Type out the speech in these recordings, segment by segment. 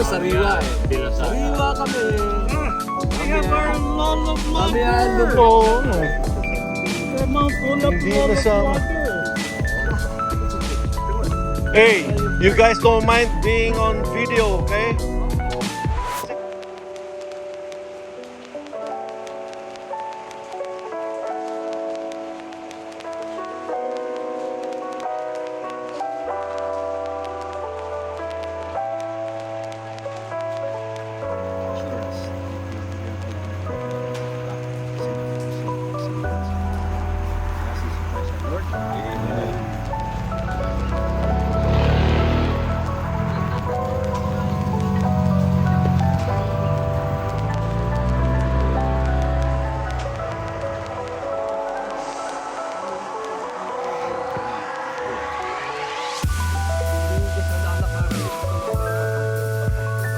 sariwa eh. Sariwa kami. We have our lullaby. Kami ano po. Hindi nasama. Hey, you guys don't mind being on video, okay?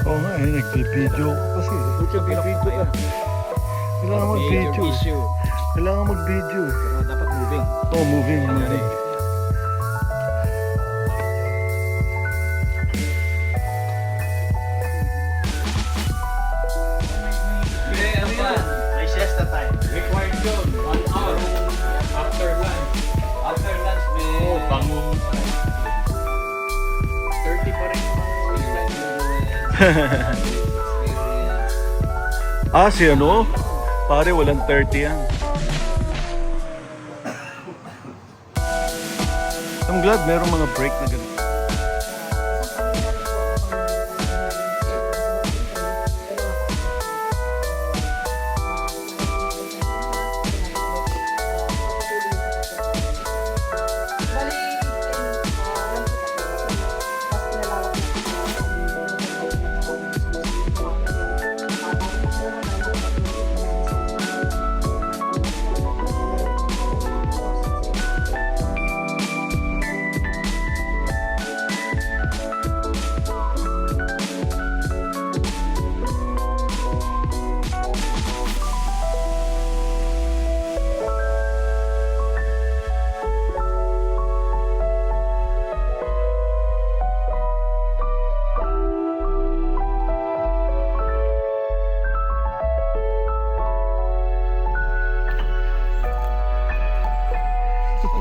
Oo nga eh, nagpipideo ko kasi. Nagpipideo ka. Kailangan mag-video eh. issue. Kailangan mag-video eh. Pero dapat moving. Oh, moving. Ano yan? May siesta time. Required yun. 1 hour. After lunch. After lunch may... Oh, bangun. 30 pa rin yung Ah, si ano? Pare, walang 30 yan. I'm glad merong mga break na ganun.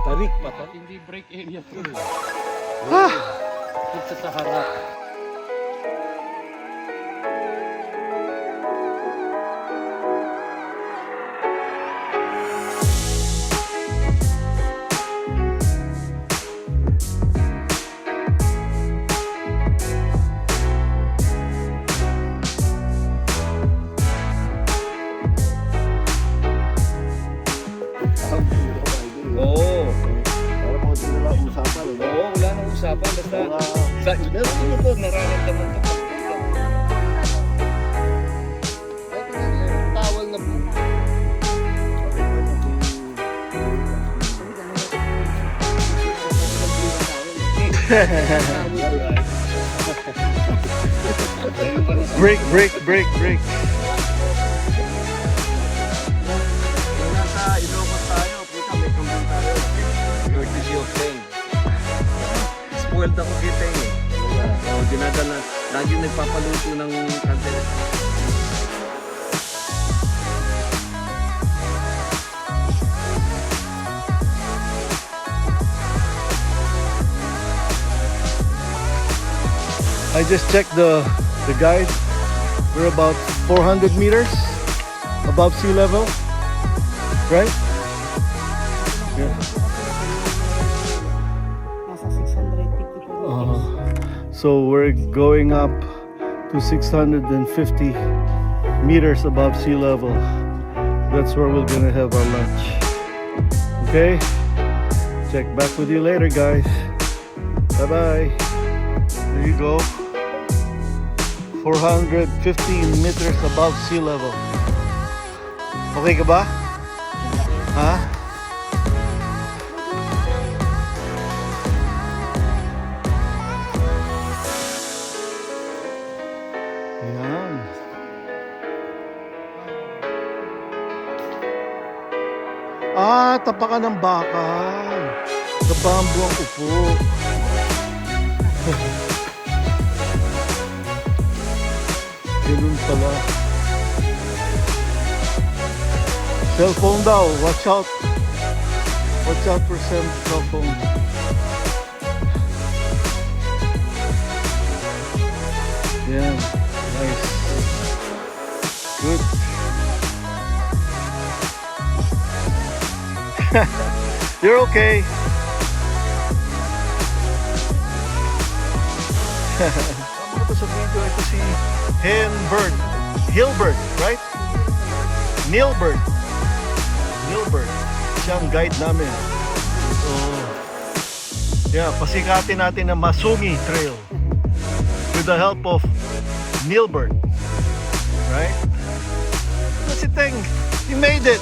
Patarik. Hindi break area to. Punta sa harap. Oo. Para po din nila usapan. Oo, wala nang usapan. Basta sa ano to, nararamdaman to. Tawal na po. Break. Nasa Ilocos tayo, puta may kambang tayo. Courtesy of Teng. Spoiled ako kay Teng eh. Dinadala, lagi nagpapaluto ng kandila. I just checked the guide. We're about 400 meters above sea level, right? Yeah. Nasa 650 So we're going up to 650 meters above sea level. That's where we're gonna have our lunch. Okay? Check back with you later, guys. Bye-bye. There you go. 415 meters above sea level. Okay ka ba? Ha? Yan. Ah, tapakan ng bakal. Sa bambu ang upo. Ganun pala. Cellphone daw. Watch out. Watch out for cell phone. Yeah. Nice. Good. You're okay. Kasama ko sa video ito si Hilbert, right? Nilbert. Siya ang guide namin. So, yeah, pasikatin natin ang Masungi Trail with the help of Nilbert. Right? That's the thing. You made it.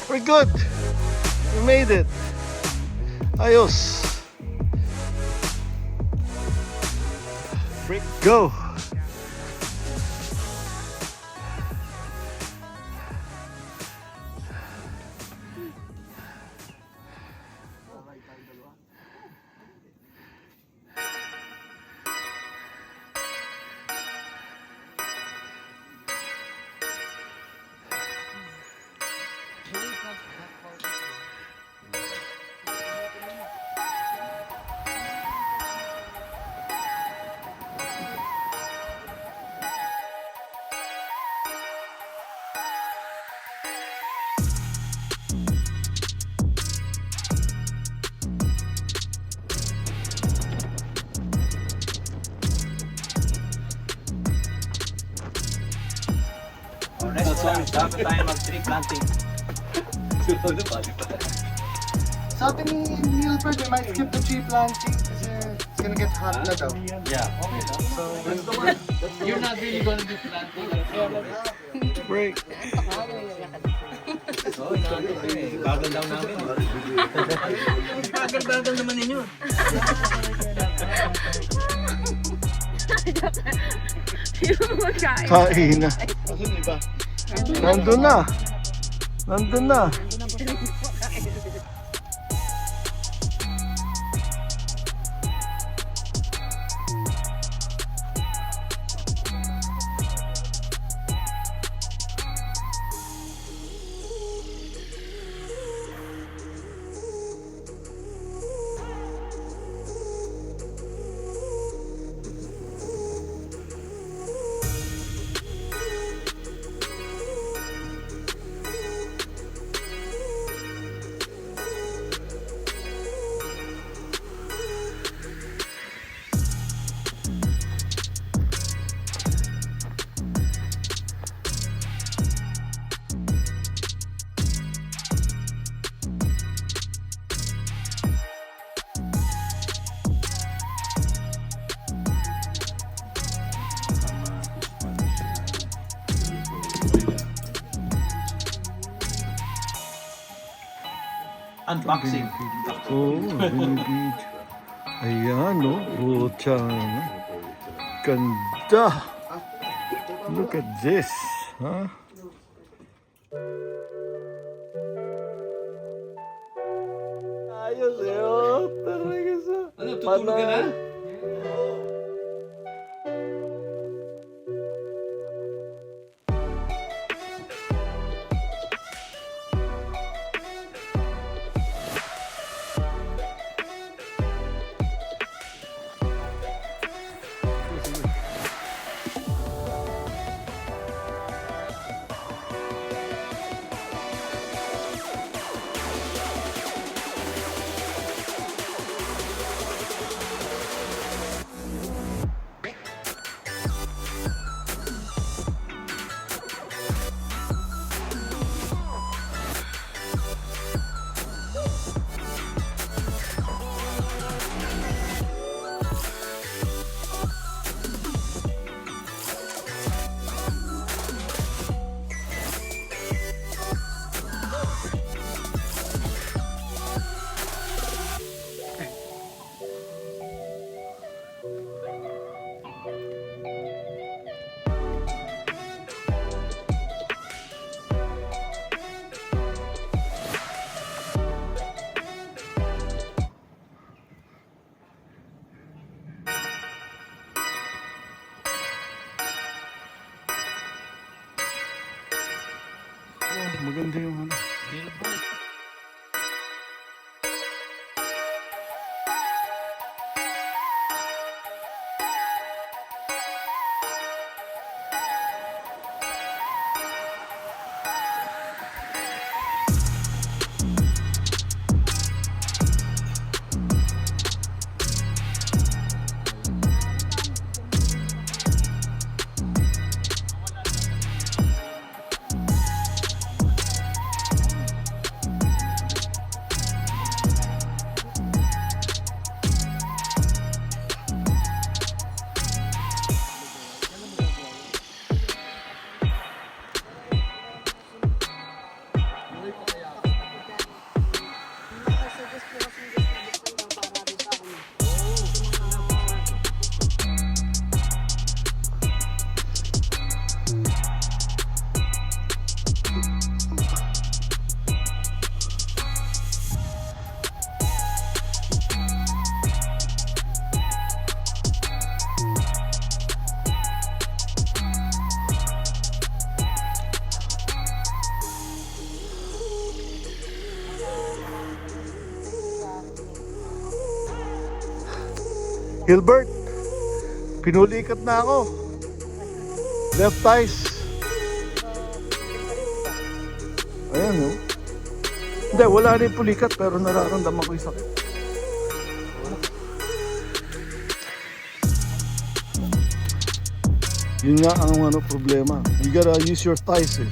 We're good. We made it. Ayos. Go. Dapat tayo mag-tree planting. Sabi ni Nilbert, we might skip the tree planting kasi it's gonna get hot na daw. Yeah. Okay. So, you're not really gonna be planting. Break. Bagal daw namin. Bagal naman ninyo. Kain na. Nandun na. Unboxing. Oh, binibid. Ayan, oh. Butang. Ganda. Look at this. Huh? Ayos, eh. Oh, talaga sa... Ano, tutulog ka na? maganda yung ano. Gilbert, pinulikat na ako. Left thighs. Ayan, no? Hindi, wala rin pulikat pero nararamdaman ko yung sakit. Yun nga ang ano problema. You gotta use your thighs eh.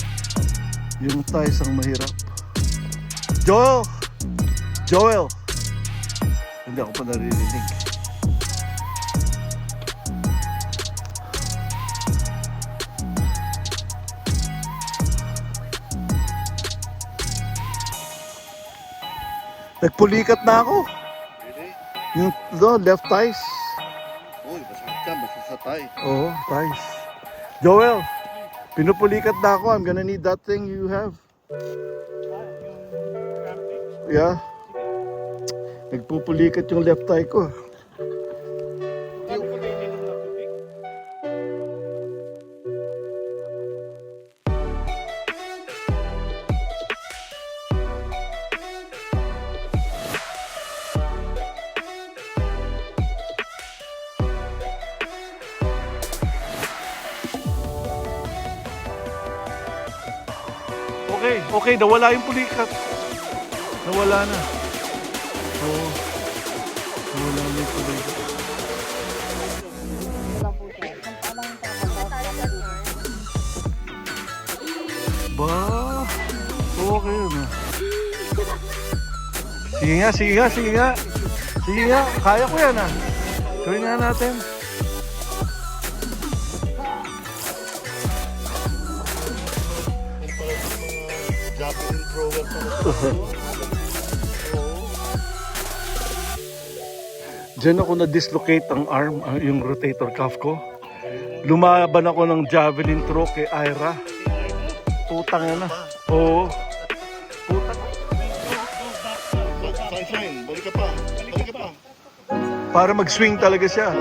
Yung thighs ang mahirap. Joel! Joel! Hindi ako pa naririnig. Nagpulikat na ako. Really? Yung left thighs. Uy, masakit ka, masakit sa tayo. Oo, thighs. Joel, pinupulikat na ako. I'm gonna need that thing you have. Yeah. Nagpupulikat yung left thigh ko. Okay, nawala yung pulikat. Nawala na. Oo. Nawala na yung pulikat. Ba? Okay yun ah. Sige nga. Kaya ko yan ah. Gawin nga natin. Javelin thrower pa. Diyan ako na-dislocate ang arm, yung rotator cuff ko. Lumaban ako ng javelin throw kay Ira. Putang na. Oo. Putang. Sunshine, balik ka pa. Para mag-swing talaga siya.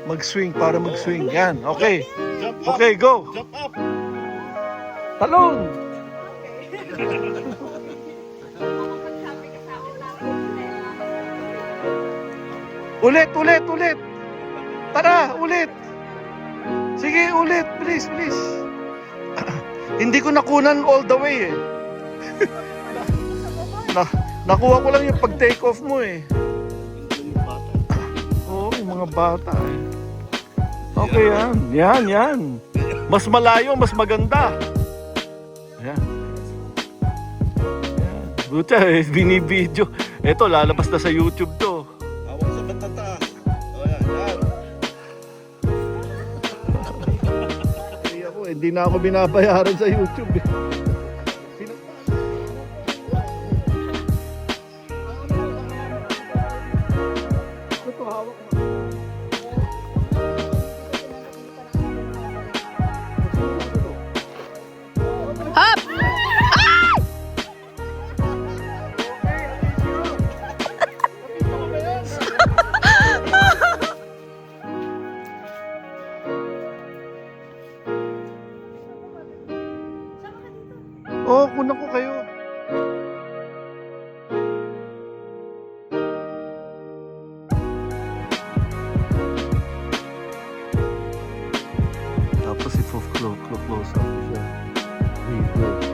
Mag-swing, para mag-swing. Yan, okay. Jump up. Okay, go. Jump up. Talon! Ulit! Tara, ulit! Sige, ulit! Please! Hindi ko nakunan all the way eh. Nakuha ko lang yung pag-take off mo eh. Oo, yung mga bata eh. Okay yan. Mas malayo, mas maganda. Yan. Buta eh, binibidyo. Ito, lalabas na sa YouTube to. Hawak sa batata. Ayan. Hindi na ako binabayaran sa YouTube eh. Oh, kunan ko kayo. Tapos i-close up siya. Here you go.